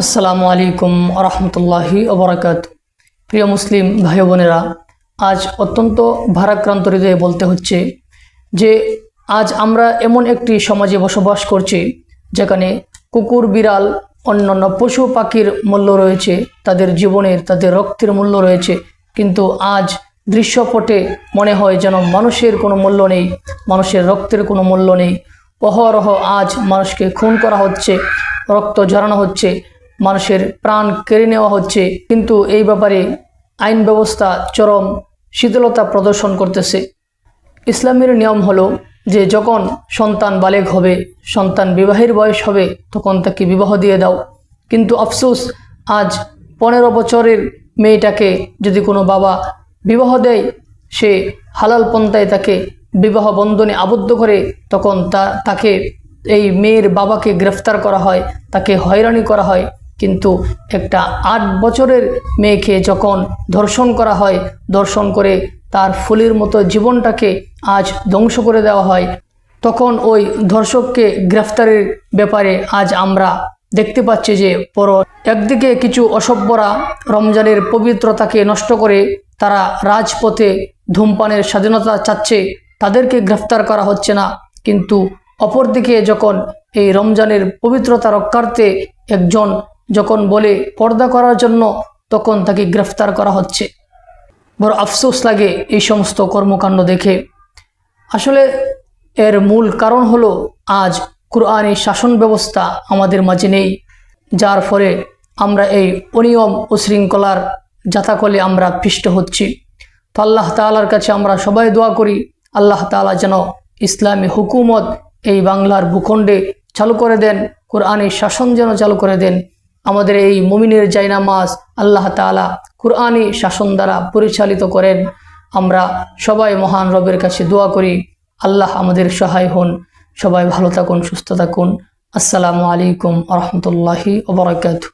আসসালামু আলাইকুম রহমতুল্লাহি ওবরাকাত। প্রিয় মুসলিম ভাই বোনেরা, আজ অত্যন্ত ভারাক্রান্ত হৃদয়ে বলতে হচ্ছে যে আজ আমরা এমন একটি সমাজে বসবাস করছি যেখানে কুকুর, বিড়াল, অন্যান্য পশু পাখির মূল্য রয়েছে, তাদের জীবনের, তাদের রক্তের মূল্য রয়েছে, কিন্তু আজ দৃশ্যপটে মনে হয় যেন মানুষের কোনো মূল্য নেই, মানুষের রক্তের কোনো মূল্য নেই। অহরহ আজ মানুষকে খুন করা হচ্ছে, রক্ত ঝরানো হচ্ছে, মানুষের প্রাণ কেড়ে নেওয়া হচ্ছে, কিন্তু এই ব্যাপারে আইন ব্যবস্থা চরম শিথিলতা প্রদর্শন করতেছে। ইসলামের নিয়ম হলো যে যখন সন্তান বালেগ হবে, সন্তান বিবাহের বয়স হবে, তখন তাকে বিবাহ দিয়ে দাও। কিন্তু আফসোস, আজ 15 বছরের মেয়েটাকে যদি কোনো বাবা বিবাহ দেয়, সে হালাল পন্থায় তাকে বিবাহ বন্ধনে আবদ্ধ করে, তখন তাকে এই মেয়ের বাবাকে গ্রেফতার করা হয়, তাকে হয়রানি করা হয়। কিন্তু একটা 8 বছরের মেয়েকে যখন ধর্ষণ করা হয়, ধর্ষণ করে তার ফুলের মতো জীবনটাকে আজ ধ্বংস করে দেওয়া হয়, তখন ওই ধর্ষককে গ্রেফতারের ব্যাপারে আজ আমরা দেখতে পাচ্ছি যে একদিকে কিছু অসভ্যরা রমজানের পবিত্রতাকে নষ্ট করে তারা রাজপথে ধূমপানের স্বাধীনতা চাচ্ছে, তাদেরকে গ্রেফতার করা হচ্ছে না। কিন্তু অপরদিকে যখন এই রমজানের পবিত্রতা রক্ষার্থে একজন যখন বলে পর্দা করার জন্য, তখন তাকে গ্রেফতার করা হচ্ছে। বড় আফসোস লাগে এই সমস্ত কর্মকাণ্ড দেখে। আসলে এর মূল কারণ হলো আজ কুরআনী শাসন ব্যবস্থা আমাদের মাঝে নেই, যার ফলে আমরা এই অনিয়ম ও শৃঙ্খলার জাতাকলে আমরা পিষ্ট হচ্ছি। তো আল্লাহ তাআলার কাছে আমরা সবাই দোয়া করি, আল্লাহ তাআলা যেন ইসলামী হুকুমত এই বাংলার ভূখণ্ডে চালু করে দেন, কুরআনী শাসন যেন চালু করে দেন। আমাদের এই মুমিনের জায়নামাজ আল্লাহ তাআলা কুরআনী শাসন দ্বারা পরিচালিত করেন। আমরা সবাই মহান রবের কাছে দোয়া করি, আল্লাহ আমাদের সহায় হন। সবাই ভালো থাকুন, সুস্থ থাকুন। আসসালামু আলাইকুম রহমতুল্লাহি ওয়া বারাকাতুহু।